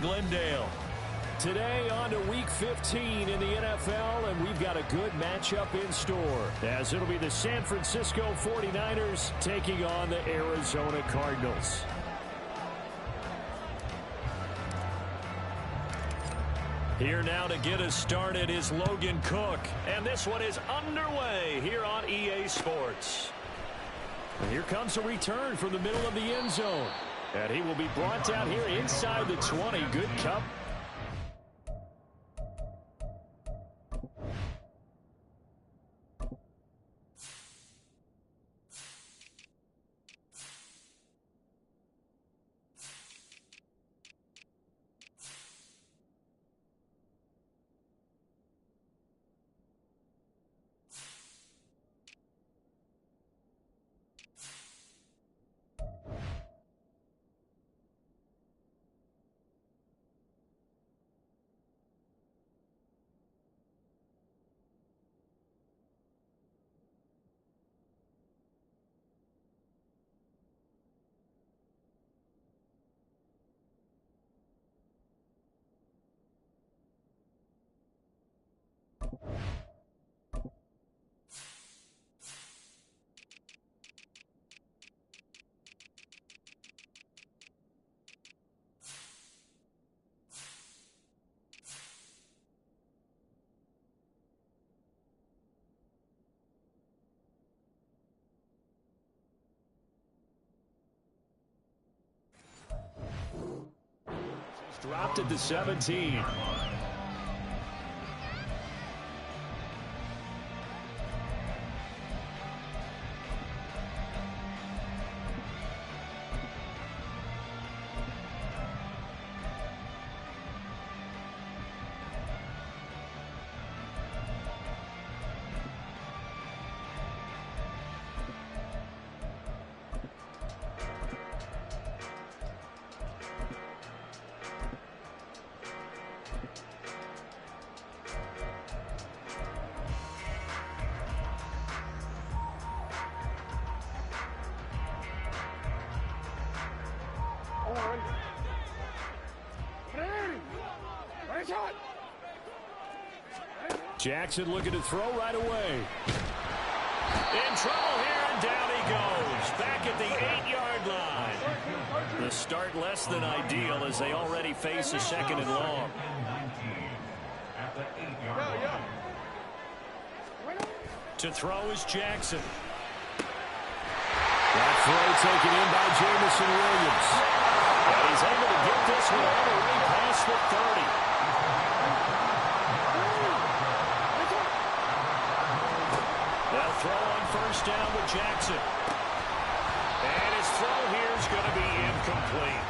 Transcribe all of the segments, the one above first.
Glendale. Today on to Week 15 in the NFL, and we've got a good matchup in store, as it'll be the San Francisco 49ers taking on the Arizona Cardinals. Here now to get us started is Logan Cook, and this one is underway here on EA Sports. And here comes a return from the middle of the end zone, and he will be brought down here inside the 20. Good cup. Dropped at the 17. Jackson looking to throw right away. In trouble here, and down he goes. Back at the 8-yard line. The start less than ideal as they already face a second and long. To throw is Jackson. That throw taken in by Jameson Williams. And he's able to get this one all the way past the 30. They'll throw on first down with Jackson. And his throw here is going to be incomplete.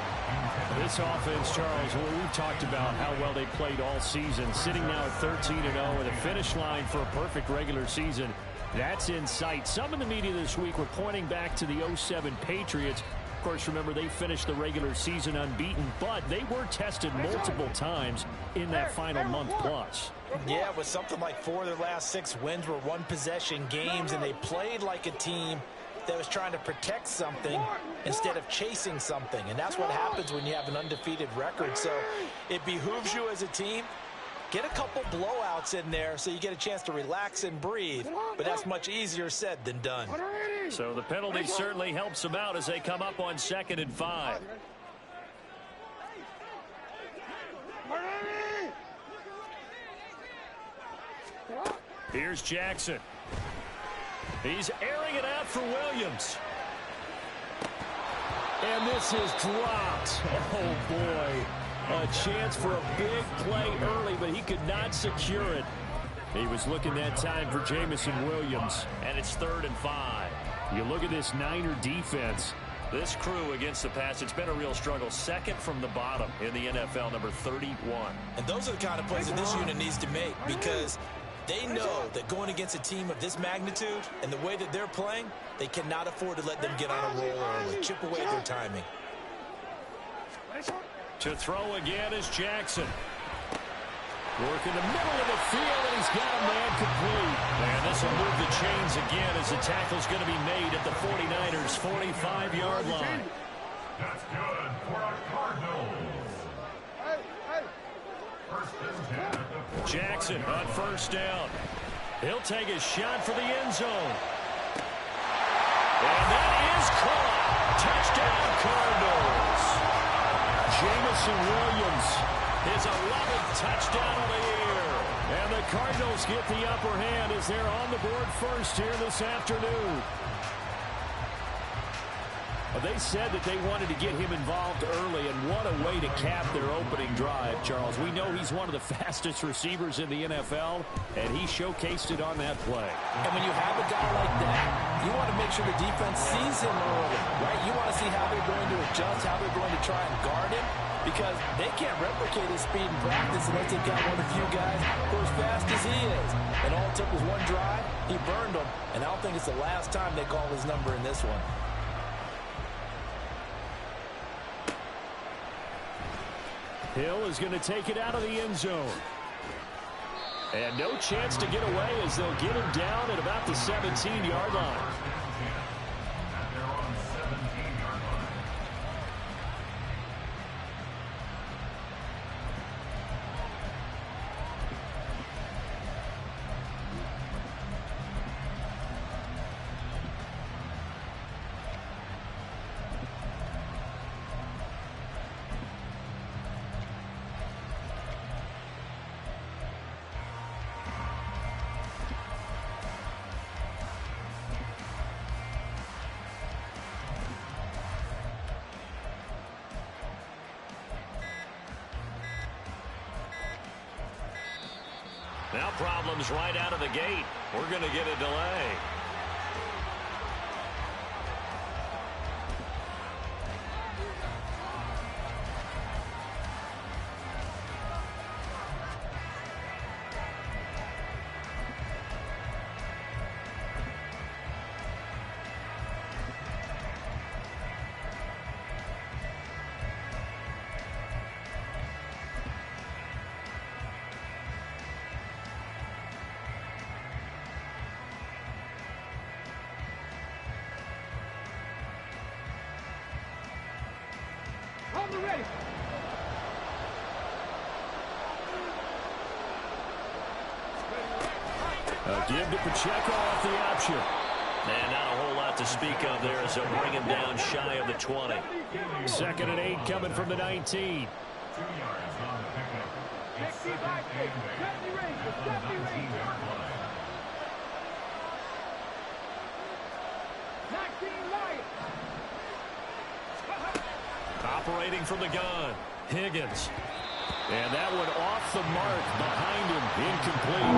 This offense, Charles, we've talked about how well they played all season, sitting now at 13-0 with a finish line for a perfect regular season. That's in sight. Some in the media this week were pointing back to the 07 Patriots. Of course, remember, they finished the regular season unbeaten, but they were tested multiple times in that final month plus. Yeah, with something like 4 of their last 6 wins were one-possession games, and they played like a team that was trying to protect something instead of chasing something. And that's what happens when you have an undefeated record. So it behooves you as a team, get a couple blowouts in there so you get a chance to relax and breathe. But that's much easier said than done. So the penalty certainly helps them out as they come up on 2nd and 5. Here's Jackson. He's airing it out for Williams. And this is dropped. Oh, boy. A chance for a big play early, but he could not secure it. He was looking that time for Jameson Williams. And it's 3rd and 5. You look at this Niner defense. This crew against the pass, it's been a real struggle. 2nd from the bottom in the NFL, number 31. And those are the kind of plays that this unit needs to make, because they know that going against a team of this magnitude and the way that they're playing, they cannot afford to let them get on a roll early. Chip away at their timing. To throw again is Jackson. Work in the middle of the field, and he's got a man complete. And this will move the chains again as the tackle's going to be made at the 49ers' 45-yard line. That's good for a Cardinals. Jackson on first down. He'll take a shot for the end zone. And that is caught. Touchdown, Cardinals. Jameson Williams, his 11th touchdown of the year. And the Cardinals get the upper hand as they're on the board first here this afternoon. They said that they wanted to get him involved early, and what a way to cap their opening drive, Charles. We know he's one of the fastest receivers in the NFL, and he showcased it on that play. And when you have a guy like that, you want to make sure the defense sees him early, right? You want to see how they're going to adjust, how they're going to try and guard him, because they can't replicate his speed in practice unless they've got one of the few guys who are as fast as he is. And all it took was one drive, he burned them, and I don't think it's the last time they call his number in this one. Hill is going to take it out of the end zone. And no chance to get away as they'll get him down at about the 17-yard line. Now problems right out of the gate. We're going to get a delay. Give to Pacheco off the option. And not a whole lot to speak of there as they'll bring him down shy of the 20. 2nd and 8 coming from the 19. 2 yards on the pickup. It's 2nd and 8 from the 19-yard line. Operating from the gun, Higgins. And that one off the mark behind him, incomplete.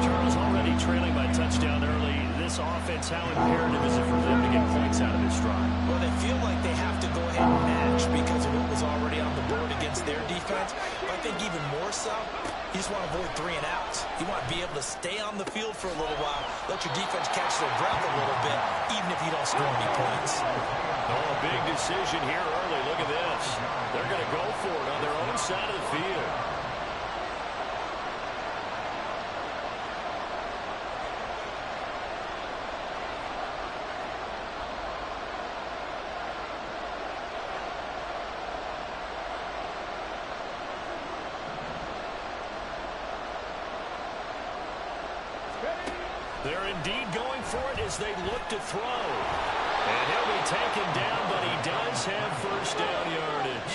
Charles already trailing by touchdown early. This offense, how imperative is it for them to get points out of this drive? Well, they feel like they have to go ahead and match because of what was already on the board against their defense. But I think even more so, you just want to avoid 3 and outs. You want to be able to stay on the field for a little while, let your defense catch their breath a little bit, even if you don't score any points. Oh, a big decision here early. Look at this. They're going to go for it on their own side of the field. They're indeed going for it as they look to throw. And he'll be taken down, but he does have first down yardage.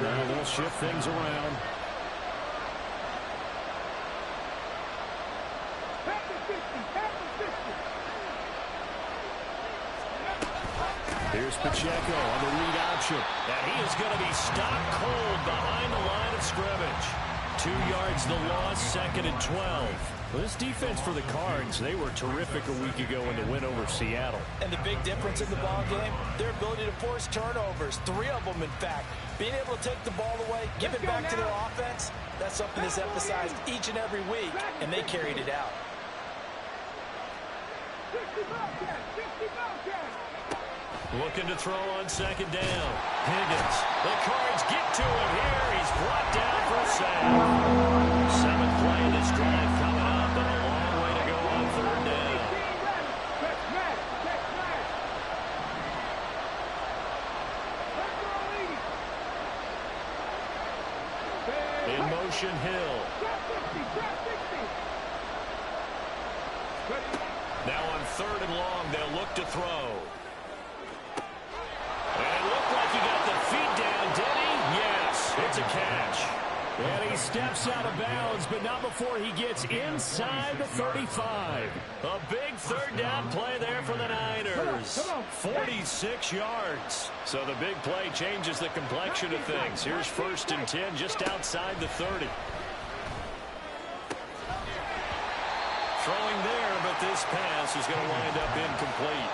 Now they'll shift things around. Here's Pacheco on the read option. And he is going to be stopped cold behind the line of scrimmage. 2 yards the loss, 2nd and 12. Well, this defense for the Cards, they were terrific a week ago in the win over Seattle. And the big difference in the ball game, their ability to force turnovers, 3 of them in fact. Being able to take the ball away, give it back to their offense, that's something that's emphasized each and every week, and they carried it out. Looking to throw on 2nd down. Higgins. The Cards get to him here. He's brought down for a sack. 7th play of this drive coming up, and a long way to go on 3rd down. In motion, Hill. Now on 3rd and long, they'll look to throw. And it looked like he got the feet down, did he? Yes, it's a catch. And he steps out of bounds, but not before he gets inside the 35. A big 3rd down play there for the Niners. 46 yards. So the big play changes the complexion of things. Here's 1st and 10 just outside the 30. Throwing there, but this pass is going to wind up incomplete.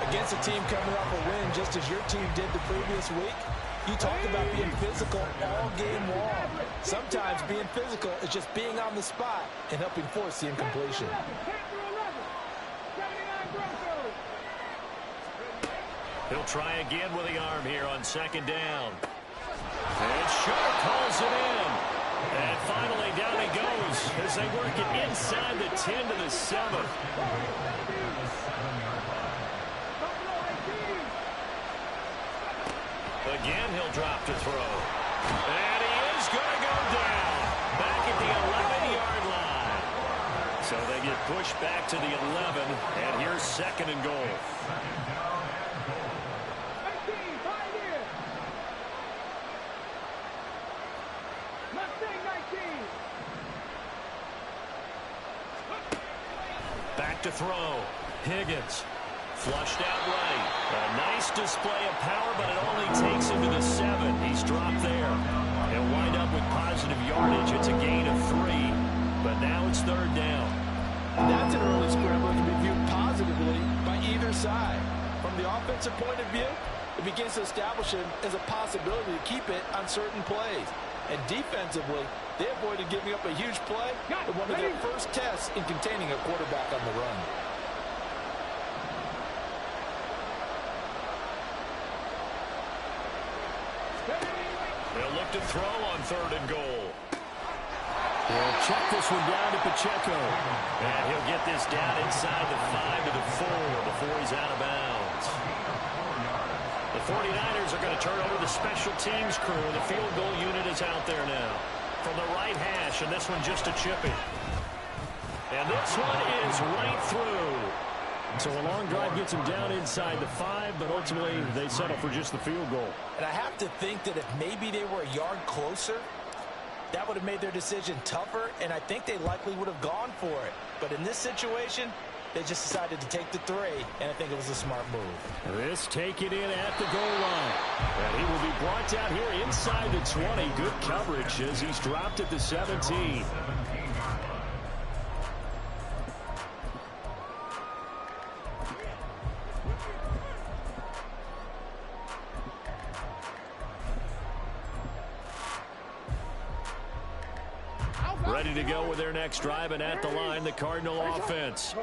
Against a team coming off a win, just as your team did the previous week, you talked about being physical all game long. Sometimes being physical is just being on the spot and helping force the incompletion. He'll try again with the arm here on 2nd down. And Sharp calls it in. And finally down he goes as they work it inside the 10 to the 7. Again, he'll drop to throw. And he is going to go down. Back at the 11-yard line. So they get pushed back to the 11. And here's 2nd and goal. Back to throw. Higgins. Flushed out right. A nice display of power, but it only takes him to the 7. He's dropped there. He'll wind up with positive yardage. It's a gain of 3, but now it's 3rd down. And that's an early scramble that can be viewed positively by either side. From the offensive point of view, it begins to establish him as a possibility to keep it on certain plays. And defensively, they avoided giving up a huge play in one of their first tests in containing a quarterback on the run. They'll look to throw on 3rd and goal. He'll check this one down to Pacheco. And he'll get this down inside the 5 to the 4 before he's out of bounds. The 49ers are going to turn over the special teams crew. The field goal unit is out there now. From the right hash, and this one just a chippy. And this one is right through. So a long drive gets him down inside the 5, but ultimately they settle for just the field goal. And I have to think that if maybe they were a yard closer, that would have made their decision tougher, and I think they likely would have gone for it. But in this situation, they just decided to take the 3, and I think it was a smart move. This taken in at the goal line. And he will be brought down here inside the 20. Good coverage as he's dropped at the 17. Ready to go with their next drive, and at the line, the Cardinal offense.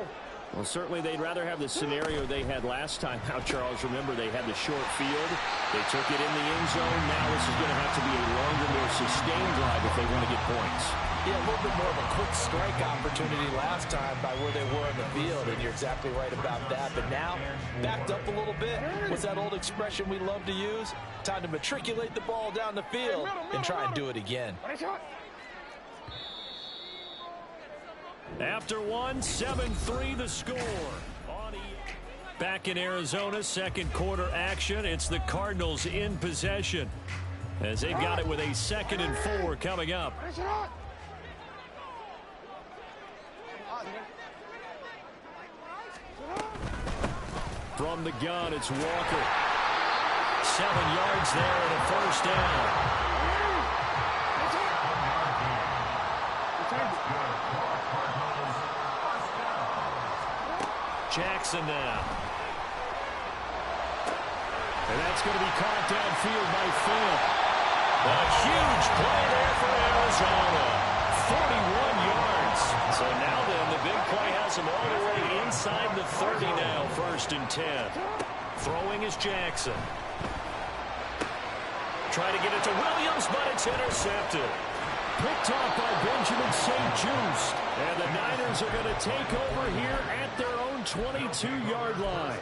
Well, certainly they'd rather have the scenario they had last time out, Charles. Remember, they had the short field. They took it in the end zone. Now this is going to have to be a longer, more sustained drive if they want to get points. Yeah, a little bit more of a quick strike opportunity last time by where they were in the field, and you're exactly right about that. But now, backed up a little bit. What's that old expression we love to use? Time to matriculate the ball down the field and try and do it again. After one, 7-3 the score. Back in Arizona, 2nd quarter action. It's the Cardinals in possession as they've got it with a 2nd and 4 coming up. From the gun, it's Walker. 7 yards there and a 1st down. Jackson now. And that's going to be caught downfield by Finn. A huge play there for Arizona. 41 yards. So now then, the big play has him all the way inside the 30 now, 1st and 10. Throwing is Jackson. Trying to get it to Williams, but it's intercepted. Picked off by Benjamin St-Juste. And the Niners are going to take over here at their own 22-yard line.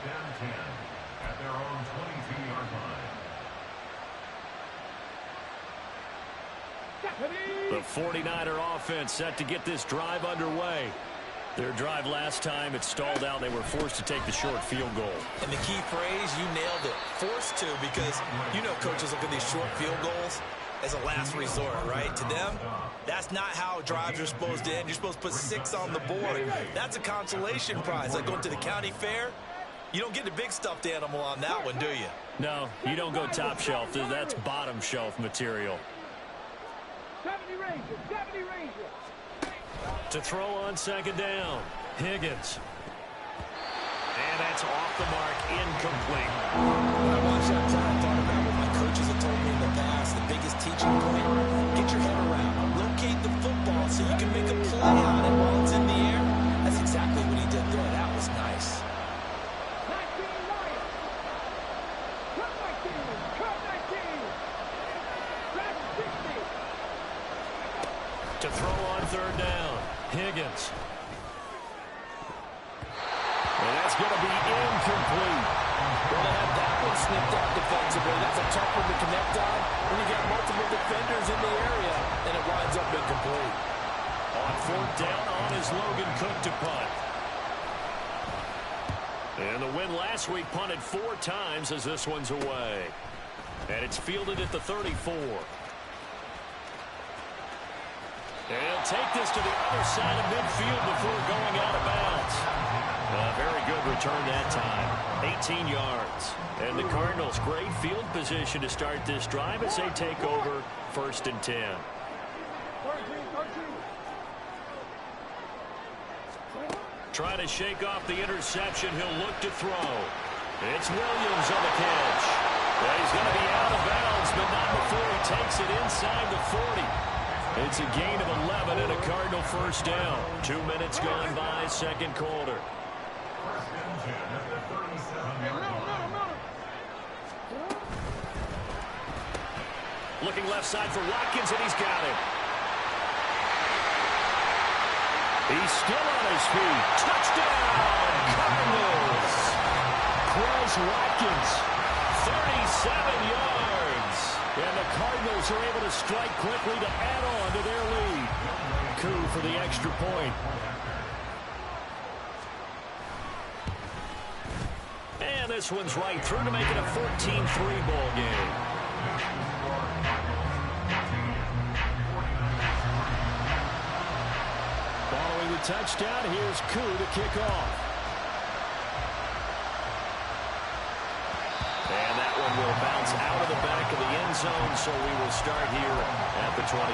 The 49er offense set to get this drive underway. Their drive last time, it stalled out. They were forced to take the short field goal. And the key phrase, you nailed it. Forced to, because you know coaches look at these short field goals as a last resort, right? To them, that's not how drives are supposed to end. You're supposed to put 6 on the board. That's a consolation prize. Like going to the county fair, you don't get the big stuffed animal on that one, do you? No, you don't go top shelf. That's bottom shelf material. 70 Rangers. To throw on second down, Higgins. And that's off the mark, incomplete. When I watched that play, I thought about what my coaches have told me in the past. The biggest teaching point, get your head around. Locate the football so you can make a play on it while it's in the air. That's exactly what he did there. That was nice. To throw on third down, Higgins. And that's going to be incomplete. Well, they had that one snipped out defensively. That's a tough one to connect on when you got multiple defenders in the area, and it winds up incomplete. On fourth down, on is Logan Cook to punt. And the win last week punted 4 times as this one's away. And it's fielded at the 34. And he'll take this to the other side of midfield before going out of bounds. A very good return that time. 18 yards. And the Cardinals, great field position to start this drive as they take over 1st and 10. Trying to shake off the interception. He'll look to throw. It's Williams on the catch. Well, he's going to be out of bounds, but not before he takes it inside the 40. It's a gain of 11 and a Cardinal first down. 2 minutes gone by, second quarter. Looking left side for Watkins, and he's got it. He's still on his feet. Touchdown, Cardinals. Quez Watkins, 37 yards. And the Cardinals are able to strike quickly to add on to their lead. Coup for the extra point. And this one's right through to make it a 14-3 ball game. Following the touchdown, here's Coup to kick off. And that one will bounce out of the back of the end zone, so we will start here at the 25.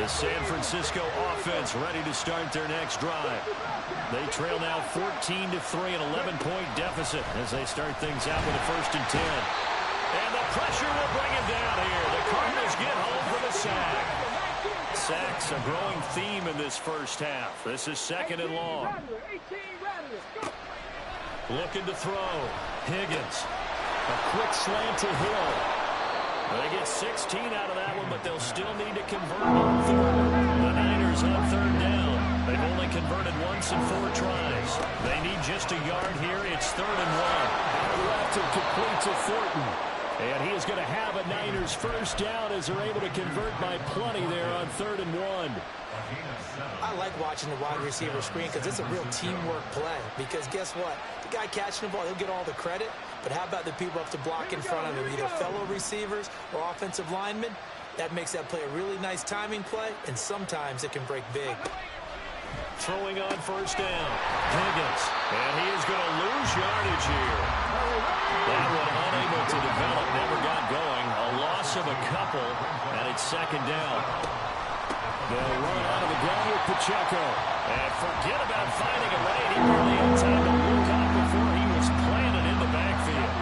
The San Francisco offense ready to start their next drive. They trail now 14-3, an 11-point deficit as they start things out with a 1st and 10. And the pressure will bring him down here. The Cardinals get home for the sack. Sacks a growing theme in this first half. This is 2nd and long. Looking to throw. Higgins. A quick slant to Hill. They get 16 out of that one, but they'll still need to convert on 3rd. The Niners on 3rd down. They've only converted once in 4 tries. They need just a yard here. It's 3rd and 1. Left and complete to Thornton. And he is going to have a Niners first down as they're able to convert by plenty there on 3rd and 1. I like watching the wide receiver screen because it's a real teamwork play. Because guess what? The guy catching the ball, he'll get all the credit. But how about the people up to block in front of him, either fellow receivers or offensive linemen? That makes that play a really nice timing play, and sometimes it can break big. Throwing on 1st down. Higgins. And he is going to lose yardage here. That one unable to develop, never got going. A loss of a couple, and it's 2nd down. They'll run out of the ground with Pacheco. And forget about finding a lane. He barely had time to look up before he was planted in the backfield.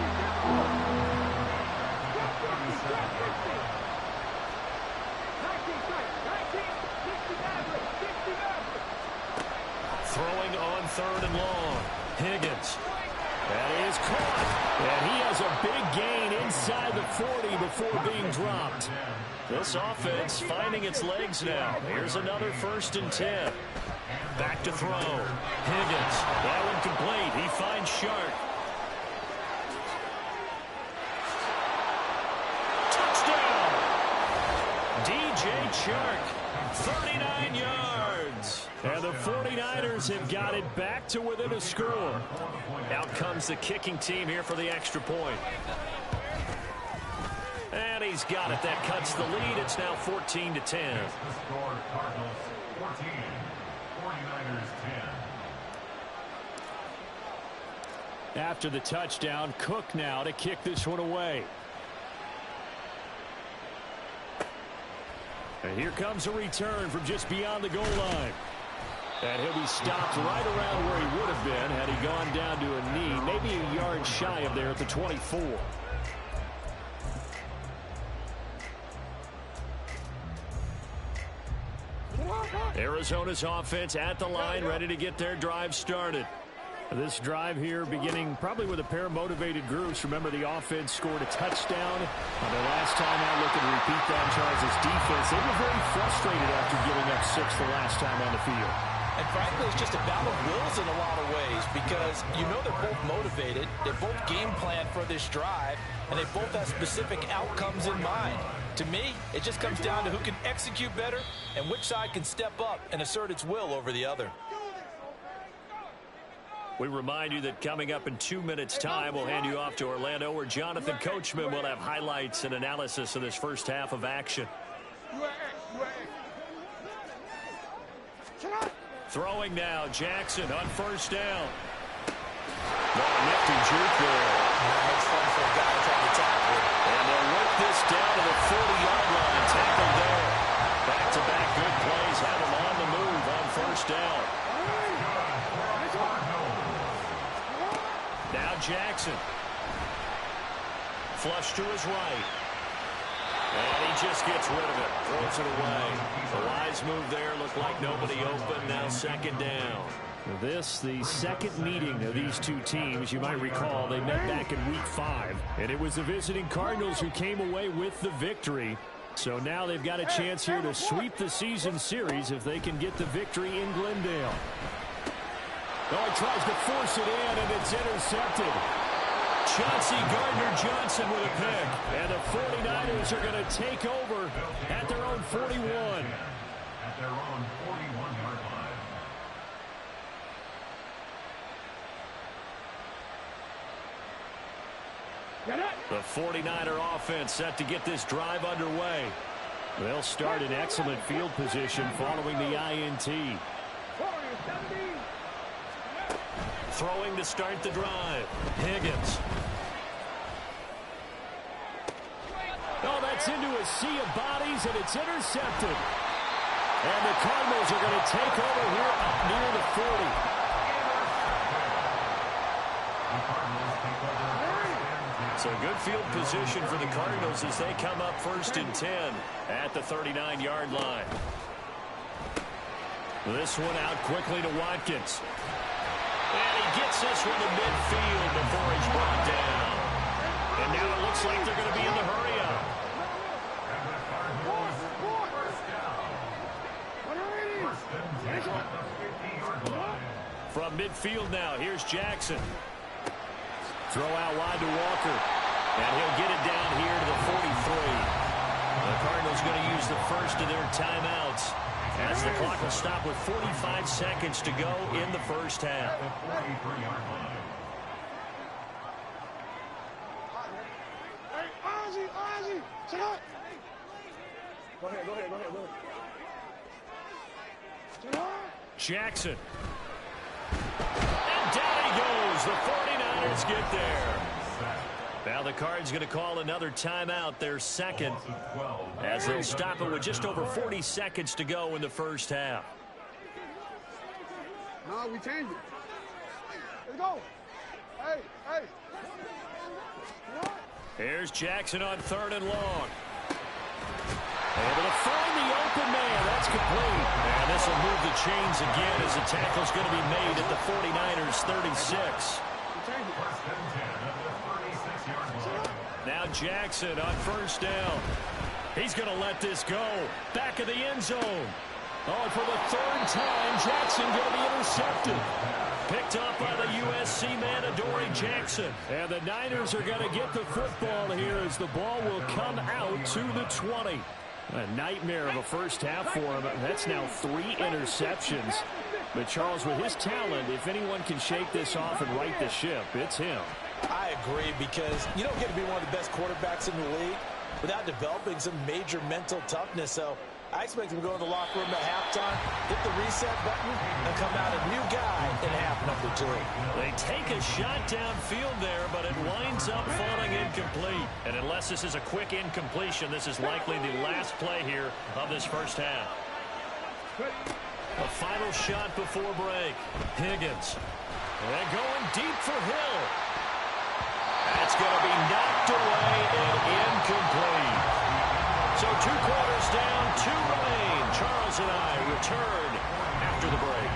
Throwing on 3rd and long. Higgins. That is caught. And he has a big gain inside the 40 before being dropped. This offense finding its legs now. Here's another 1st and 10. Back to throw. Higgins. That one complete. He finds Shark. Touchdown. DJ Chark. 39 yards. And the 49ers have got it back to within a score. Out comes the kicking team here for the extra point. And he's got it. That cuts the lead. It's now 14 to 10. After the touchdown, Cook now to kick this one away. And here comes a return from just beyond the goal line. And he'll be stopped right around where he would have been had he gone down to a knee, maybe a yard shy of there at the 24. Arizona's offense at the line, ready to get their drive started. This drive here beginning probably with a pair of motivated groups. Remember, the offense scored a touchdown on their last time out. Looking to repeat that. Charles' defense, they were very frustrated after giving up 6 the last time on the field. And frankly, it's just a battle of wills in a lot of ways because you know they're both motivated. They both game plan for this drive, and they both have specific outcomes in mind. To me, it just comes down to who can execute better and which side can step up and assert its will over the other. We remind you that coming up in 2 minutes' time, we'll hand you off to Orlando, where Jonathan Coachman will have highlights and analysis of this first half of action. Throwing now, Jackson on 1st down. Nifty juke there. It's fun for a guy trying to tackle. And they'll work this down to the 40-yard line. Tackled there. Back-to-back good plays have him on the move on 1st down. Now Jackson. Flush to his right. And he just gets rid of it. Throws it away. The wise move there. Looked like nobody open. Now 2nd down. This, the second meeting of these two teams. You might recall they met back in Week 5. And it was the visiting Cardinals who came away with the victory. So now they've got a chance here to sweep the season series if they can get the victory in Glendale. Oh, he tries to force it in, and it's intercepted. Chauncey Gardner-Johnson with a pick. And the 49ers are going to take over at their own 41. At their own 41-yard line. The 49er offense set to get this drive underway. They'll start in excellent field position following the INT. Throwing to start the drive. Higgins. Oh, that's into a sea of bodies, and it's intercepted. And the Cardinals are going to take over here up near the 40. So good field position for the Cardinals as they come up 1st and 10 at the 39-yard line. This one out quickly to Watkins. And he gets this one to midfield before he's brought down. And now it looks like they're going to be in the hurry-up. From midfield now, here's Jackson. Throw out wide to Walker. And he'll get it down here to the 43. The Cardinals going to use the first of their timeouts as the clock will stop with 45 seconds to go in the first half. Jackson. And down he goes. The 49ers get there. Now the Cards going to call another timeout, their second, as they'll stop it with just over 40 seconds to go in the first half. No, we changed it. Let's go. Hey, hey. Here's Jackson on 3rd and long. Able to find the open man. That's complete. And this will move the chains again as the tackle's going to be made at the 49ers 36. First and 10 at the 36-yard line. Now Jackson on first down. He's going to let this go. Back of the end zone. Oh, and for the third time, Jackson going to be intercepted. Picked up by the USC man, Adoree Jackson. And the Niners are going to get the football here as the ball will come out to the 20. A nightmare of a first half for him. That's now 3 interceptions. But Charles, with his talent, if anyone can shake this off and right the ship, it's him. I agree, because you don't get to be one of the best quarterbacks in the league without developing some major mental toughness. So I expect him to go in the locker room at halftime, hit the reset button, and come out a new guy in half number 2. They take a shot downfield there, but it winds up falling incomplete. And unless this is a quick incompletion, this is likely the last play here of this first half. A final shot before break. Higgins. And going deep for Hill. That's going to be knocked away and incomplete. So 2 quarters down, 2 remain. Charles and I return after the break.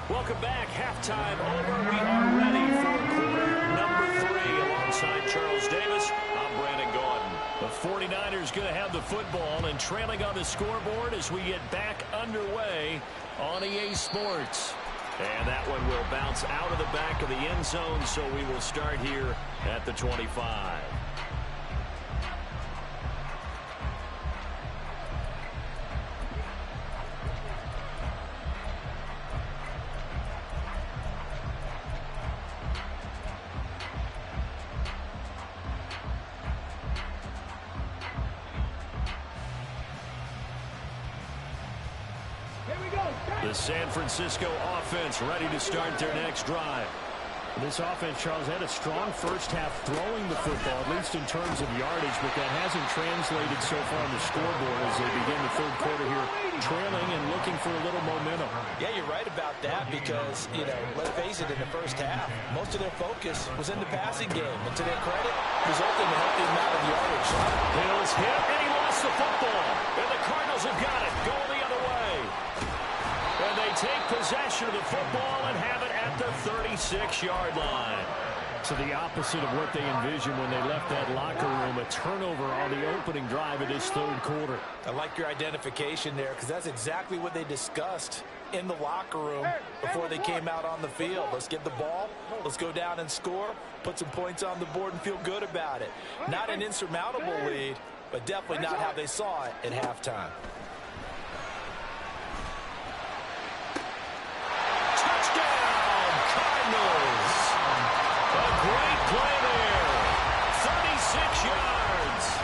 Welcome back. Halftime over. We are ready for quarter number 3 alongside Charles Davis. I'm Brandon Gaudin. The 49ers going to have the football and trailing on the scoreboard as we get back underway on EA Sports. And that one will bounce out of the back of the end zone, so we will start here at the 25. The San Francisco offense ready to start their next drive. This offense, Charles, had a strong first half throwing the football, at least in terms of yardage, but that hasn't translated so far on the scoreboard as they begin the third quarter here, trailing and looking for a little momentum. Yeah, you're right about that because, let's face it, in the first half, most of their focus was in the passing game. And to their credit, resulting in a healthy amount of yardage. Hill's hit, and he lost the football. And the Cardinals have got it, going the other way. And they take possession of the football and have it at the 36-yard line. So the opposite of what they envisioned when they left that locker room, a turnover on the opening drive of this third quarter. I like your identification there because that's exactly what they discussed in the locker room before they came out on the field. Let's get the ball, let's go down and score, put some points on the board and feel good about it. Not an insurmountable lead, but definitely not how they saw it at halftime.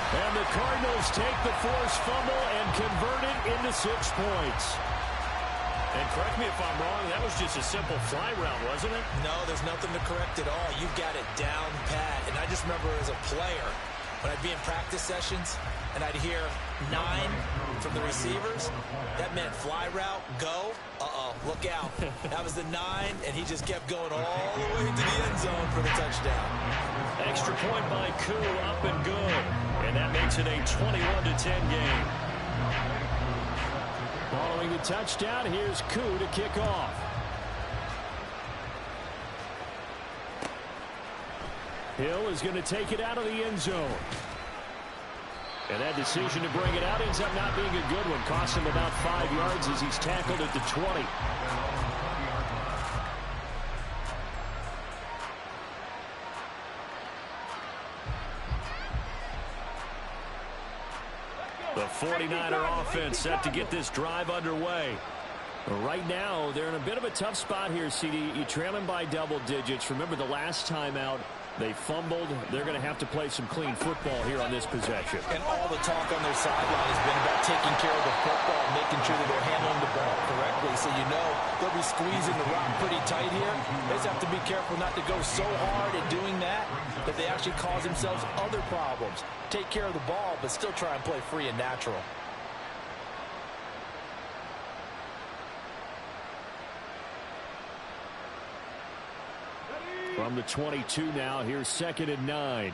And the Cardinals take the forced fumble and convert it into 6 points. And correct me if I'm wrong, that was just a simple fly route, wasn't it? No, there's nothing to correct at all. You've got it down pat. And I just remember as a player, when I'd be in practice sessions and I'd hear 9 from the receivers, that meant fly route, go, look out. That was the 9, and he just kept going all the way to the end zone for the touchdown. Extra point by Koo, up and good. And that makes it a 21-10 game. Following the touchdown, here's Koo to kick off. Hill is going to take it out of the end zone. And that decision to bring it out ends up not being a good one. Costs him about 5 yards as he's tackled at the 20. The 49er offense set to get this drive underway. Right now, they're in a bit of a tough spot here, CD. You trail them by double digits. Remember the last time out, they fumbled. They're going to have to play some clean football here on this possession. And all the talk on their sideline has been about taking care of the football, making sure that they're handling the ball correctly. So you know they'll be squeezing the rock pretty tight here. They just have to be careful not to go so hard at doing that that they actually cause themselves other problems. Take care of the ball, but still try and play free and natural. From the 22 now, here's 2nd and 9.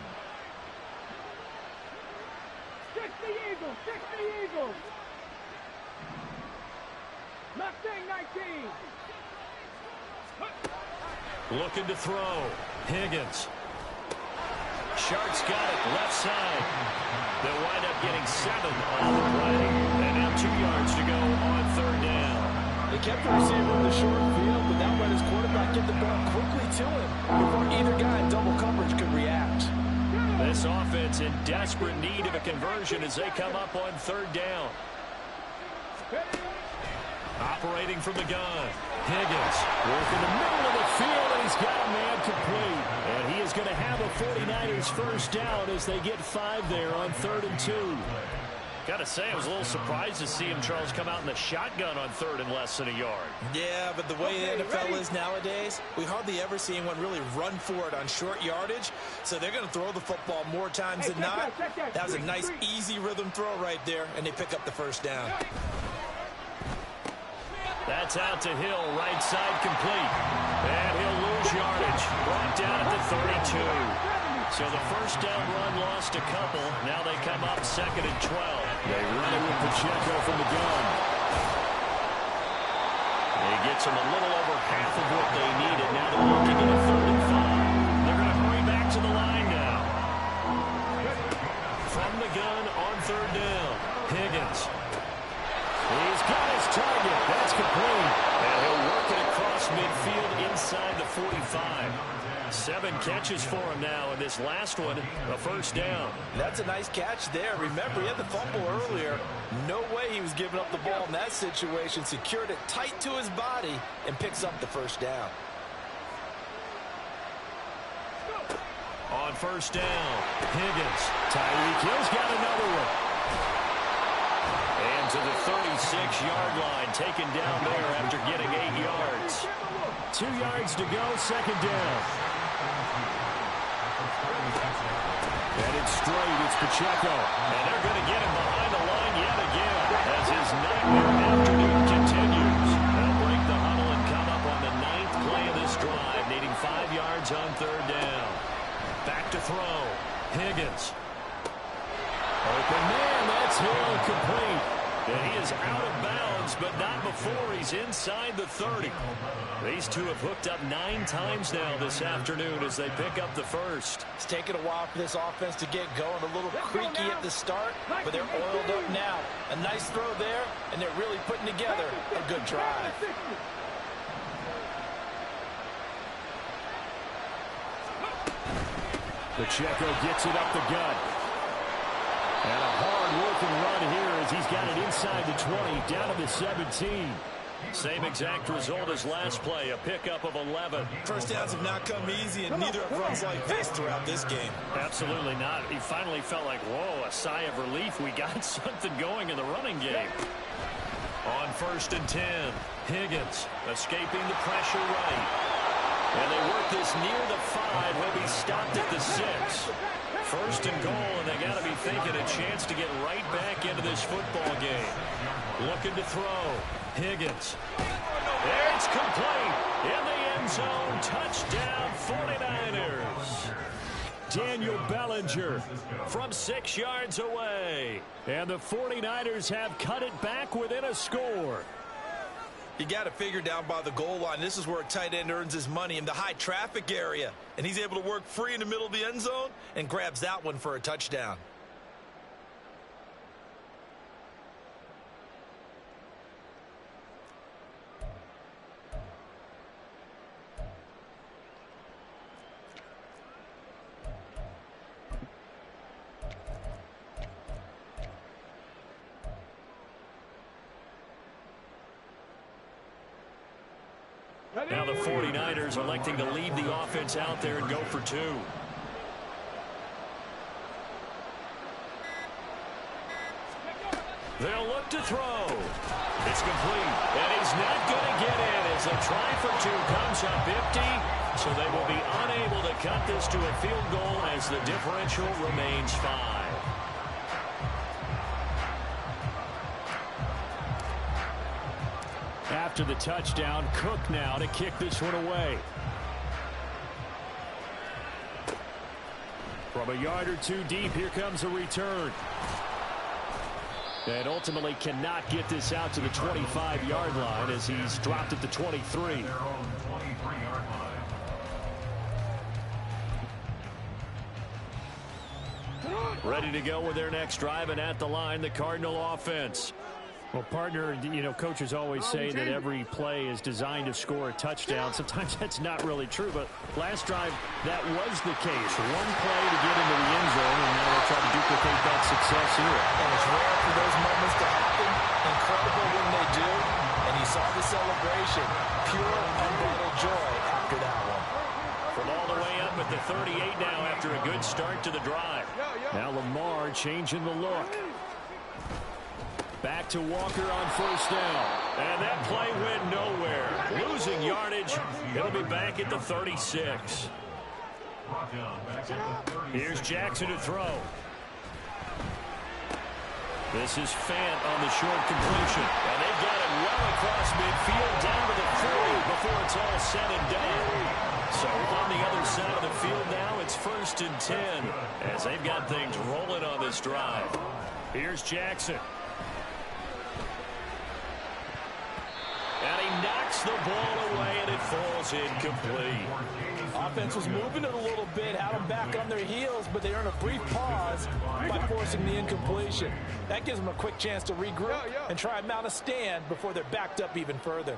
Stick the Eagles! Stick the Eagles! Mustang 19. Looking to throw. Higgins. Sharks got it left side. They'll wind up getting 7 on the play. And now 2 yards to go on 3rd down. They kept the receiver in the short field, but that let his quarterback get the ball quickly to him before either guy in double coverage could react. This offense in desperate need of a conversion as they come up on 3rd down. Operating from the gun. Higgins working the middle of the field, and he's got a man complete. And he is going to have a 49ers first down as they get 5 there on 3rd and 2. Got to say, I was a little surprised to see him, Charles, come out in the shotgun on 3rd and less than a yard. Yeah, but the way the NFL is nowadays, we hardly ever see anyone really run for it on short yardage. So they're going to throw the football more times than not. That was a nice, easy rhythm throw right there, and they pick up the first down. That's out to Hill, right side complete. And he'll lose yardage. Brought down at the 32. So the first down run lost a couple. Now they come up 2nd and 12. They run it with Pacheco from the gun. He gets them a little over half of what they needed. Now they're looking at a 3rd and 5. They're going to hurry back to the line now. From the gun on 3rd down. Higgins. He's got his target. That's complete. And he'll work it across midfield inside the 45. 7 catches for him now, and this last one, a first down. That's a nice catch there. Remember, he had the fumble earlier. No way he was giving up the ball in that situation. Secured it tight to his body and picks up the first down. On first down, Higgins. Tyreek Hill's got another one. And to the 36-yard line, taken down there after getting 8 yards. 2 yards to go, 2nd down. Headed straight, it's Pacheco. And they're going to get him behind the line yet again as his nightmare afternoon continues. They'll break the huddle and come up on the 9th play of this drive, needing 5 yards on 3rd down. Back to throw. Higgins. Open man, that's Hill, complete. And he is out of bounds, but not before he's inside the 30. These two have hooked up 9 times now this afternoon as they pick up the first. It's taken a while for this offense to get going. A little creaky at the start, but they're oiled up now. A nice throw there, and they're really putting together a good drive. Pacheco gets it up the gut. And a hard-working run here as he's got it inside the 20, down to the 17. Same exact result as last play, a pickup of 11. First downs have not come easy, and neither have runs like this throughout this game. Absolutely not. He finally felt like, whoa, a sigh of relief. We got something going in the running game. On 1st and 10, Higgins escaping the pressure right. And they work this near the 5. He'll be stopped at the 6. 1st and goal, and they got to be thinking a chance to get right back into this football game. Looking to throw. Higgins. It's complete. In the end zone. Touchdown 49ers. Daniel Bellinger from 6 yards away. And the 49ers have cut it back within a score. You got to figure down by the goal line. This is where a tight end earns his money in the high traffic area. And he's able to work free in the middle of the end zone and grabs that one for a touchdown. Now the 49ers electing to leave the offense out there and go for 2. They'll look to throw. It's complete. And he's not going to get in as a try for 2 comes up empty. So they will be unable to cut this to a field goal as the differential remains 5. After the touchdown, Cook now to kick this one away. From a yard or 2 deep, here comes a return. And ultimately cannot get this out to the 25-yard line as he's dropped at the 23. Their own 23-yard line. Ready to go with their next drive, and at the line, the Cardinal offense. Well, partner, you know, coaches always say that every play is designed to score a touchdown. Sometimes that's not really true, but last drive, that was the case. One play to get into the end zone, and now they'll try to duplicate that success here. And it's rare for those moments to happen. Incredible when they do. And you saw the celebration. Pure, unbridled joy after that one. From all the way up at the 38 now after a good start to the drive. Now Lamar changing the look. Back to Walker on first down. And that play went nowhere. Losing yardage. It'll be back at the 36. Here's Jackson to throw. This is Fant on the short completion. And they've got it well across midfield down to the 40 before it's all said and done. So on the other side of the field now, it's 1st and 10 as they've got things rolling on this drive. Here's Jackson. And he knocks the ball away, and it falls incomplete. Offense was moving it a little bit, had them back on their heels, but they earned a brief pause by forcing the incompletion. That gives them a quick chance to regroup and try and mount a stand before they're backed up even further.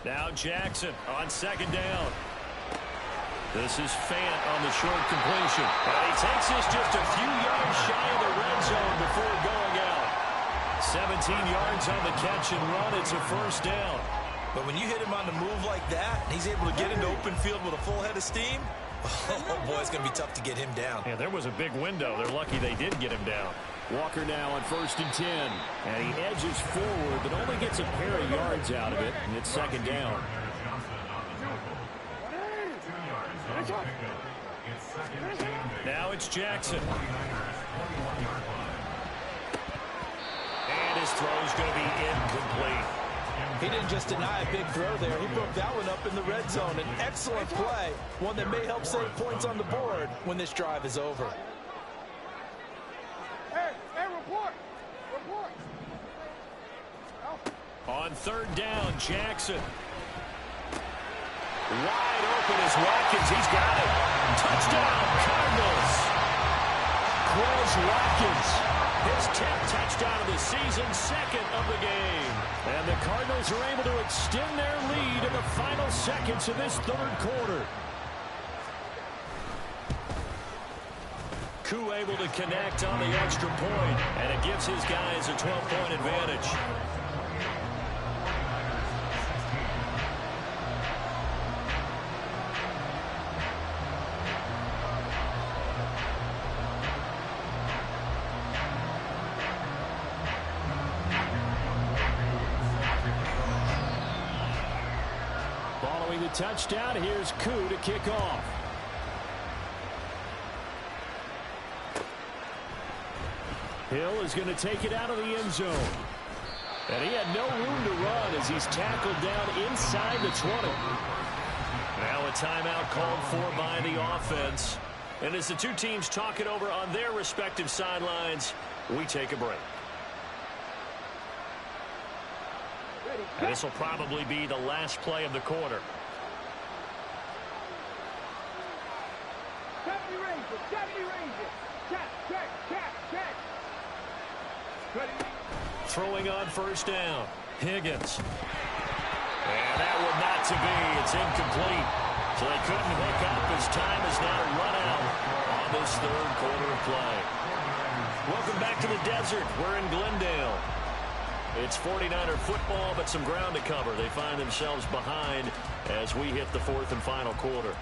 Now Jackson on second down. This is Fant on the short completion. And he takes this just a few yards shy of the red zone before going out. 17 yards on the catch and run. It's a first down. But when you hit him on the move like that, and he's able to get into open field with a full head of steam, oh boy, it's going to be tough to get him down. Yeah, there was a big window. They're lucky they did get him down. Walker now on 1st and 10. And he edges forward, but only gets a pair of yards out of it. And it's second down. Now it's Jackson. And his throw's going to be incomplete. He didn't just deny a big throw there. He broke that one up in the red zone. An excellent play, one that may help save points on the board when this drive is over. Hey, report. On third down, Jackson. Wide open is Watkins. He's got it. Touchdown, Cardinals. Quez Watkins. His 10th touchdown of the season, 2nd of the game. And the Cardinals are able to extend their lead in the final seconds of this 3rd quarter. Koo able to connect on the extra point, and it gives his guys a 12-point advantage. Following the touchdown, here's Koo to kick off. Hill is going to take it out of the end zone. And he had no room to run as he's tackled down inside the 20. Now a timeout called for by the offense. And as the two teams talk it over on their respective sidelines, we take a break. And this will probably be the last play of the quarter. Throwing on first down. Higgins. And that would not to be. It's incomplete. So they couldn't hook up as time is now run out on this 3rd quarter of play. Welcome back to the desert. We're in Glendale. It's 49er football, but some ground to cover. They find themselves behind as we hit the 4th and final quarter.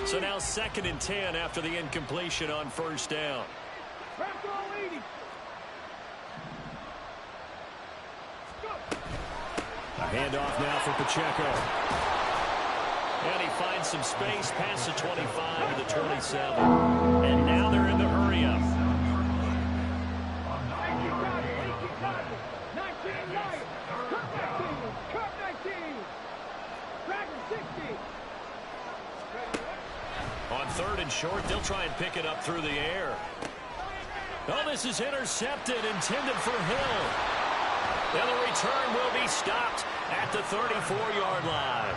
So now 2nd and 10 after the incompletion on first down. A handoff now for Pacheco. And he finds some space past the 25 to the 27. And now they're in the hurry-up. On 3rd and short. They'll try and pick it up through the air. Oh, this is intercepted, intended for Hill. And the return will be stopped at the 34-yard line.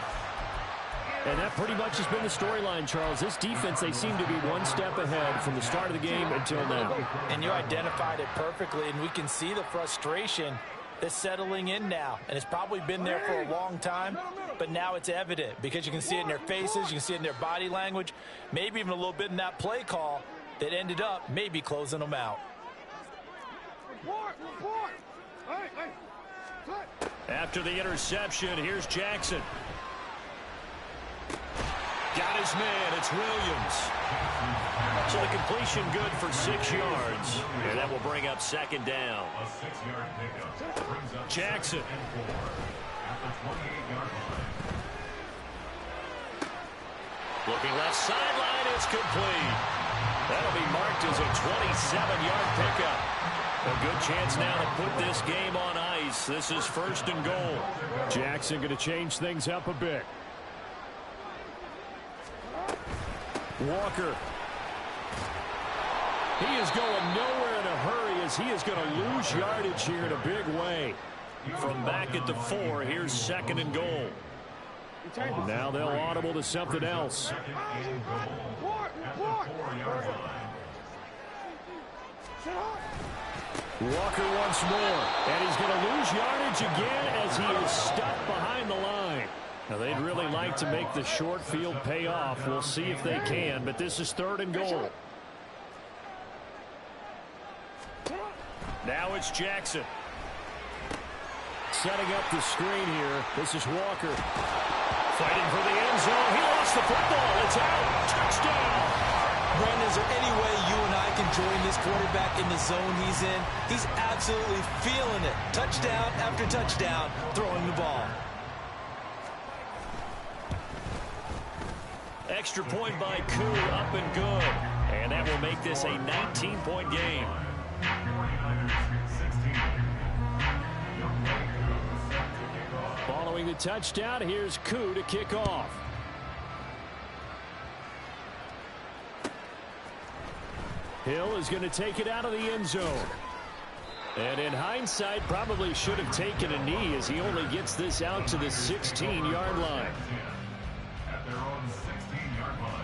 And that pretty much has been the storyline, Charles. This defense, they seem to be one step ahead from the start of the game until now. And you identified it perfectly, and we can see the frustration that's settling in now. And it's probably been there for a long time, but now it's evident because you can see it in their faces, you can see it in their body language, maybe even a little bit in that play call that ended up maybe closing them out. After the interception, here's Jackson. Got his man. It's Williams. So the completion good for 6 yards. And that will bring up 2nd down. A 6-yard pickup brings up Jackson. 2nd and 4 at the 28-yard line. Looking left sideline. It's complete. That'll be marked as a 27-yard pickup. A good chance now to put this game on ice. This is 1st and goal. Jackson going to change things up a bit. Walker. He is going nowhere in a hurry as he is going to lose yardage here in a big way. From back at the 4, here's 2nd and goal. And now they'll audible to something else. 2nd and goal at the 4-yard line. Walker once more. And he's going to lose yardage again as he is stuck behind the line. Now, they'd really like to make the short field pay off. We'll see if they can, but this is 3rd and goal. Now it's Jackson. Setting up the screen here. This is Walker. Fighting for the end zone. He lost the football. It's out. Touchdown. Brandon, is there any way you and I can join this quarterback in the zone he's in? He's absolutely feeling it. Touchdown after touchdown, throwing the ball. Extra point by Koo, up and good. And that will make this a 19-point game. 49ers 16. Following the touchdown, here's Koo to kick off. Hill is going to take it out of the end zone. And in hindsight, probably should have taken a knee as he only gets this out to the 16-yard line. At their own 16-yard line.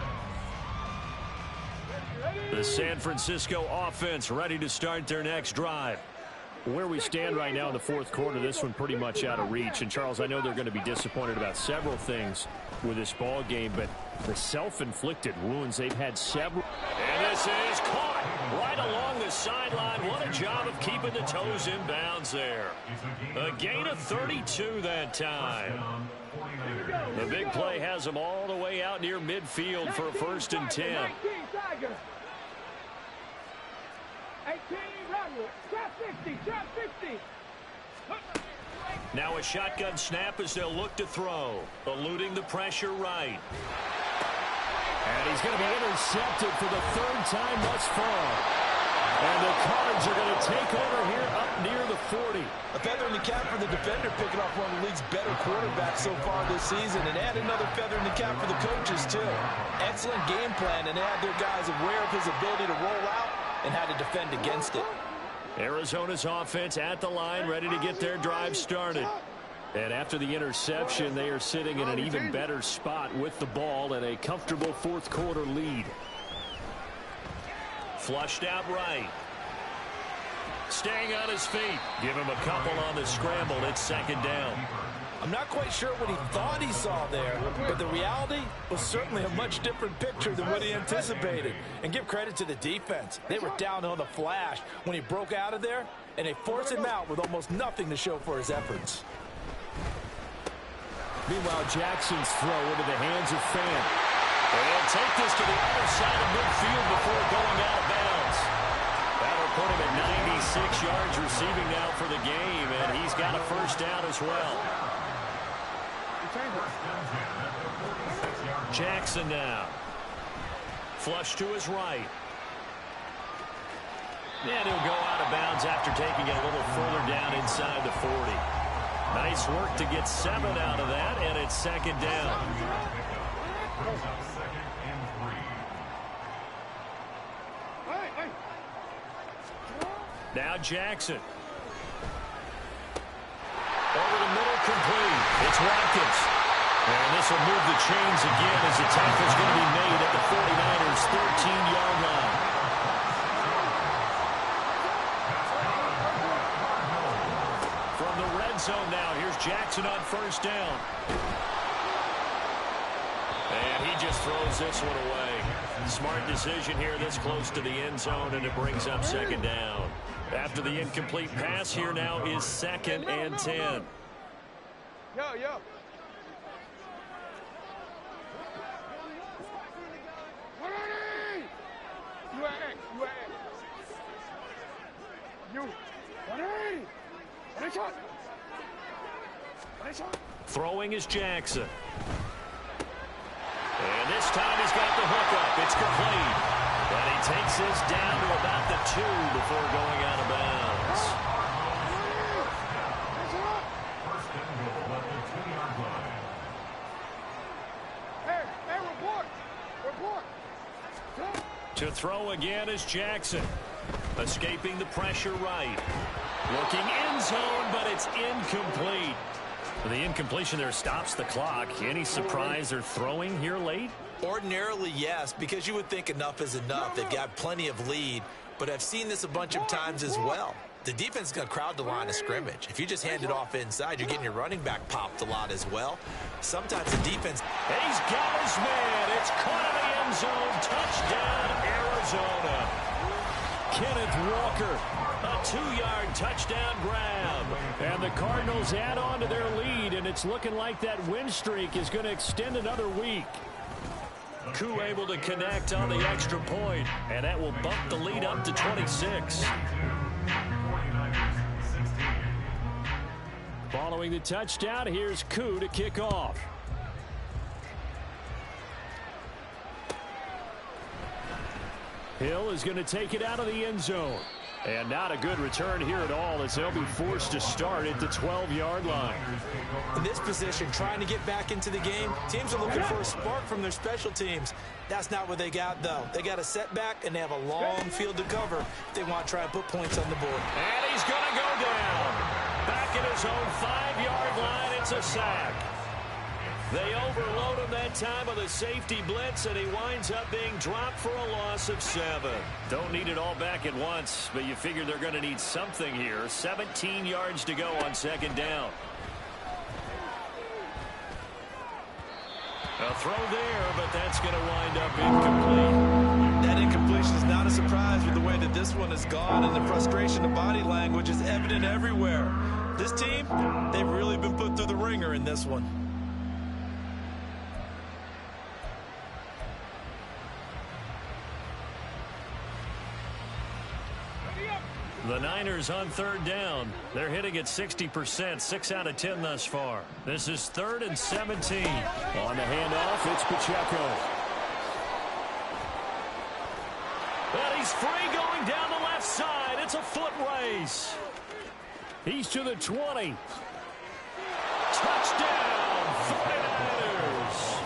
The San Francisco offense ready to start their next drive. Where we stand right now in the 4th quarter, this one pretty much out of reach. And, Charles, I know they're going to be disappointed about several things with this ball game, but the self-inflicted wounds, they've had several. And this is caught right along the sideline. What a job of keeping the toes in bounds there. A gain of 32 that time. The big play has them all the way out near midfield for a 1st and 10. 18, trap 50. Now a shotgun snap as they'll look to throw. Eluding the pressure right. And he's going to be intercepted for the 3rd time thus far. And the Cards are going to take over here up near the 40. A feather in the cap for the defender, picking off one of the league's better quarterbacks so far this season. And add another feather in the cap for the coaches, too. Excellent game plan, and they had their guys aware of his ability to roll out and how to defend against it. Arizona's offense at the line, ready to get their drive started. And after the interception, they are sitting in an even better spot with the ball and a comfortable 4th quarter lead. Flushed out right. Staying on his feet. Give him a couple on the scramble. It's 2nd down. I'm not quite sure what he thought he saw there, but the reality was certainly a much different picture than what he anticipated. And give credit to the defense. They were down on the flash when he broke out of there, and they forced him out with almost nothing to show for his efforts. Meanwhile, Jackson's throw into the hands of Fant. And they'll take this to the other side of midfield before going out of bounds. That'll put him at 96 yards receiving now for the game, and he's got a 1st down as well. Jackson now. Flush to his right. And he'll go out of bounds after taking it a little further down inside the 40. Nice work to get 7 out of that, and it's 2nd down. Now Jackson. Over the middle, complete. It's Watkins. And this will move the chains again as the tackle is going to be made at the 49ers' 13-yard line. From the red zone now, here's Jackson on first down. And he just throws this one away. Smart decision here this close to the end zone, and it brings up second down. After the incomplete pass, here now is 2nd and 10. Yo. Throwing is Jackson. And this time he's got the hook up. It's complete. And he takes this down to about the 2 before going out of bounds. First and goal at the 2-yard line. Hey, report. To throw again is Jackson. Escaping the pressure right. Looking end zone, but it's incomplete. The incompletion there stops the clock. Any surprise they're throwing here late? Ordinarily, yes, because you would think enough is enough. They've got plenty of lead, but I've seen this a bunch of times as well. The defense is going to crowd the line of scrimmage. If you just hand it off inside, you're getting your running back popped a lot as well. Sometimes the defense... He's got his man. It's caught in the end zone. Touchdown, Arizona. Kenneth Walker, a 2-yard touchdown grab. And the Cardinals add on to their lead, and it's looking like that win streak is going to extend another week. Koo able to connect on the extra point, and that will bump the lead up to 26. Following the touchdown, here's Koo to kick off. Hill is going to take it out of the end zone. And not a good return here at all as they'll be forced to start at the 12-yard line. In this position, trying to get back into the game, teams are looking for a spark from their special teams. That's not what they got, though. They got a setback, and they have a long field to cover if they want to try and put points on the board. And he's going to go down. Back at his own 5-yard line, it's a sack. They overload him that time with a safety blitz, and he winds up being dropped for a loss of 7. Don't need it all back at once, but you figure they're going to need something here. 17 yards to go on second down. A throw there, but that's going to wind up incomplete. That incompletion is not a surprise with the way that this one has gone, and the frustration of body language is evident everywhere. This team, they've really been put through the ringer in this one. The Niners on third down. They're hitting at 60%, 6 out of 10 thus far. This is 3rd and 17. On the handoff, it's Pacheco. And he's free going down the left side. It's a foot race. He's to the 20. Touchdown, 49ers.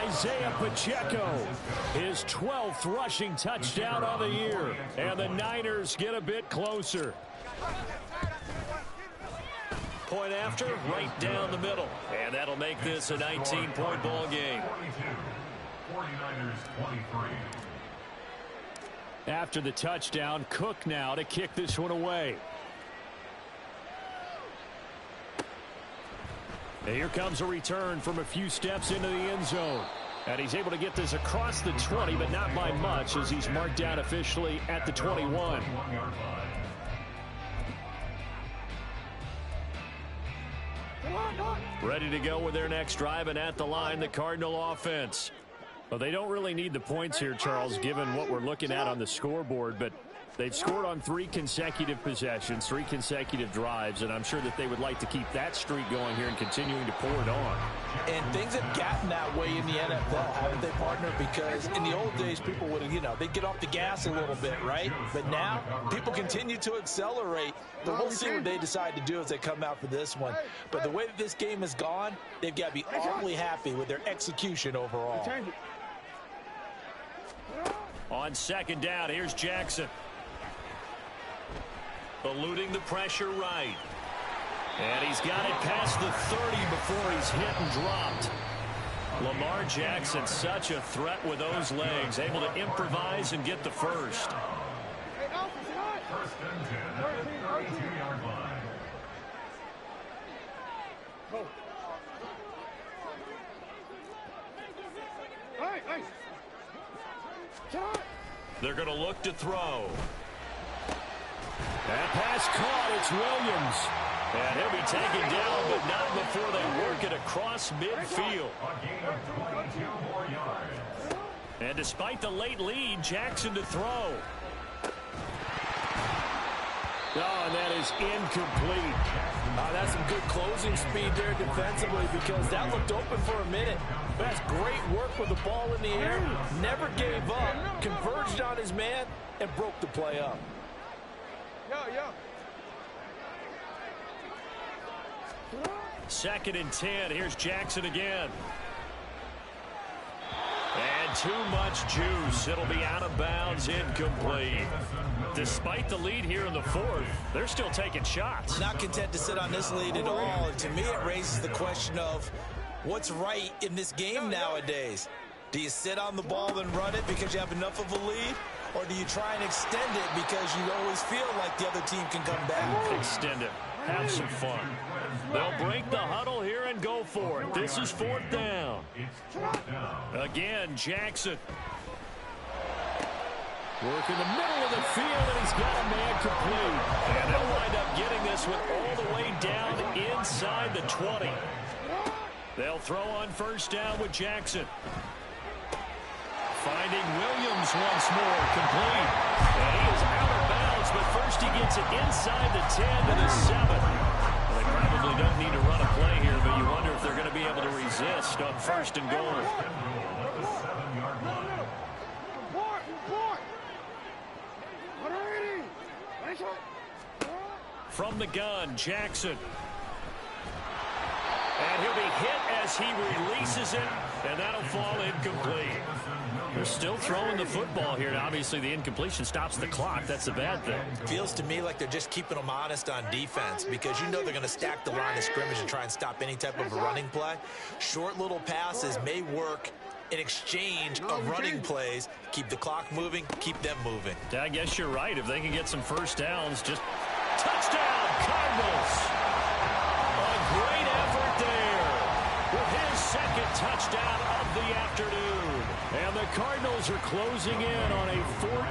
Isaiah Pacheco, his 12th rushing touchdown of the year. And the Niners get a bit closer. Point after, right down the middle. And that'll make this a 19-point ball game. 49ers 23. After the touchdown, Cook now to kick this one away. And here comes a return from a few steps into the end zone. And he's able to get this across the 20, but not by much as he's marked down officially at the 21. Ready to go with their next drive, and at the line, the Cardinal offense. Well, they don't really need the points here, Charles, given what we're looking at on the scoreboard, but they've scored on 3 consecutive possessions, 3 consecutive drives, and I'm sure that they would like to keep that streak going here and continuing to pour it on. And things have gotten that way in the NFL, haven't they, partner? Because in the old days, people would, they'd get off the gas a little bit, right? But now, people continue to accelerate. But we'll see what they decide to do as they come out for this one. But the way that this game has gone, they've got to be awfully happy with their execution overall. On second down, here's Jackson. Eluding the pressure right. And he's got it past the 30 before he's hit and dropped. Lamar Jackson, such a threat with those legs, able to improvise and get the first. First and 10 at the 32-yard line. Go. Hey. They're going to look to throw. That pass caught. It's Williams. And he'll be taken down, but not before they work it across midfield. A gain of 22 more yards. And despite the late lead, Jackson to throw. Oh, and that is incomplete. That's some good closing speed there defensively because that looked open for a minute. That's great work with the ball in the air. Never gave up. Converged on his man and broke the play up. Yeah. 2nd and 10. Here's Jackson again. And too much juice. It'll be out of bounds, incomplete. Despite the lead here in the 4th, they're still taking shots. Not content to sit on this lead at all. And to me, it raises the question of what's right in this game nowadays. Do you sit on the ball and run it because you have enough of a lead? Or do you try and extend it because you always feel like the other team can come back? Extend it. Have some fun. They'll break the huddle here and go for it. This is 4th down. Again, Jackson. Work in the middle of the field, and he's got a man complete. And they'll wind up getting this one all the way down inside the 20. They'll throw on 1st down with Jackson. Finding Williams once more, complete. And he is out of bounds, but first he gets it inside the 10 to the 7. They probably don't need to run a play here, but you wonder if they're going to be able to resist on 1st and goal. From the gun, Jackson. And he'll be hit as he releases it, and that'll fall incomplete. They're still throwing the football here, and obviously the incompletion stops the clock. That's a bad thing. Feels to me like they're just keeping them honest on defense because you know they're going to stack the line of scrimmage and try and stop any type of a running play. Short little passes may work in exchange of running plays. Keep the clock moving, keep them moving. I guess you're right. If they can get some first downs, just touchdown, Cardinals. A great effort there with his 2nd touchdown of the afternoon. And the Cardinals are closing in on a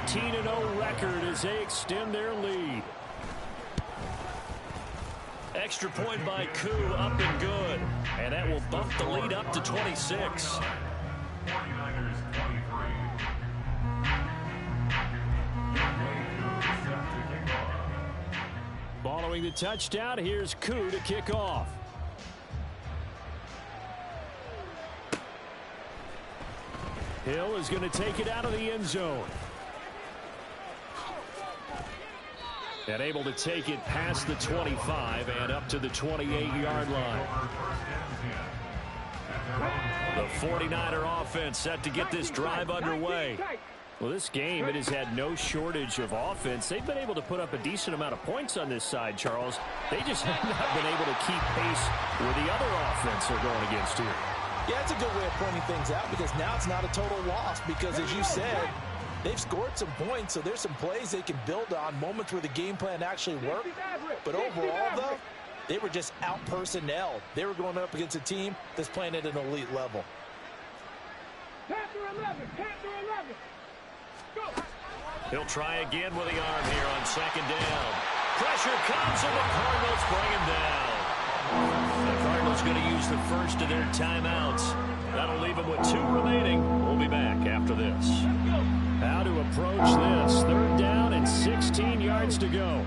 14-0 record as they extend their lead. Extra point by Koo, up and good. And that will bump the lead up to 26. 49ers 23. Following the touchdown, here's Koo to kick off. Hill is going to take it out of the end zone. And able to take it past the 25 and up to the 28-yard line. The 49er offense set to get this drive underway. Well, this game, it has had no shortage of offense. They've been able to put up a decent amount of points on this side, Charles. They just have not been able to keep pace with the other offense they're going against here. Yeah, it's a good way of pointing things out because now it's not a total loss because, as you said, they've scored some points, so there's some plays they can build on, moments where the game plan actually worked. But overall, though, they were just out-personnelled. They were going up against a team that's playing at an elite level. Panther 11, Panther 11. Go. He'll try again with the arm here on 2nd down. Pressure comes, and the Cardinals bring him down. The Cardinals going to use the first of their timeouts. That'll leave them with 2 remaining. We'll be back after this. How to approach this. 3rd down and 16 yards to go.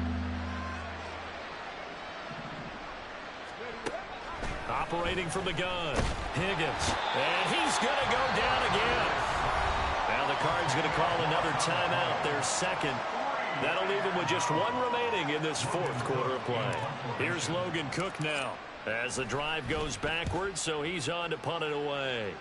Operating from the gun, Higgins. And he's going to go down again. Now the Cards going to call another timeout, their 2nd. That'll leave them with just 1 remaining in this 4th quarter of play. Here's Logan Cook now as the drive goes backwards, so he's on to punt it away.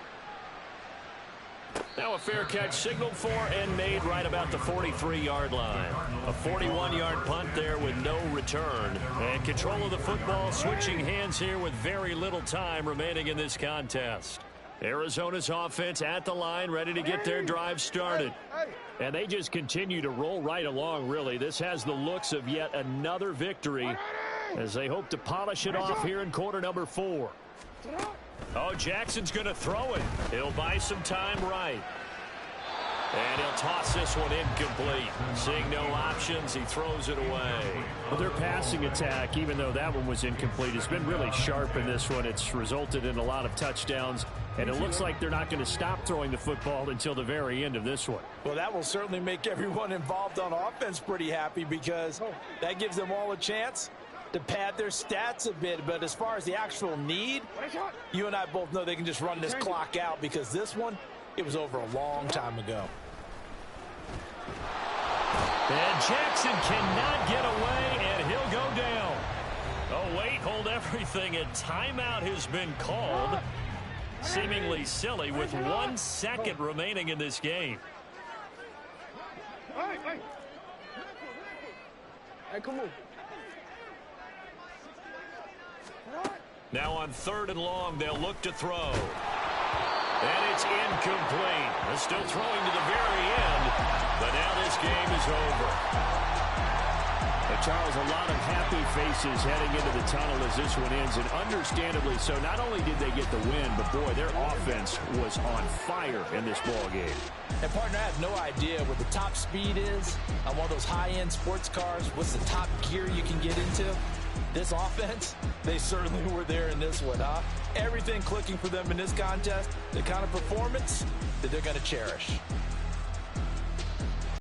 Now a fair catch signaled for and made right about the 43-yard line. A 41-yard punt there with no return. And control of the football switching hands here with very little time remaining in this contest. Arizona's offense at the line, ready to get their drive started. And they just continue to roll right along, really. This has the looks of yet another victory as they hope to polish it off here in quarter number 4. Oh, Jackson's going to throw it. He'll buy some time right. And he'll toss this one incomplete. Seeing no options, he throws it away. Well, their passing attack, even though that one was incomplete, has been really sharp in this one. It's resulted in a lot of touchdowns, and it looks like they're not going to stop throwing the football until the very end of this one. Well, that will certainly make everyone involved on offense pretty happy because that gives them all a chance to pad their stats a bit. But as far as the actual need, you and I both know they can just run this clock out because this one, it was over a long time ago. And Jackson cannot get away, and he'll go down. Oh, wait, hold everything. A timeout has been called. Seemingly silly with 1 second remaining in this game. Hey, come on. Now on 3rd and long, they'll look to throw. And it's incomplete. They're still throwing to the very end, but now this game is over. But Charles, a lot of happy faces heading into the tunnel as this one ends, and understandably so. Not only did they get the win, but boy, their offense was on fire in this ball game. And partner, I have no idea what the top speed is on one of those high-end sports cars. What's the top gear you can get into? This offense, they certainly were there in this one, huh? Everything clicking for them in this contest, the kind of performance that they're going to cherish.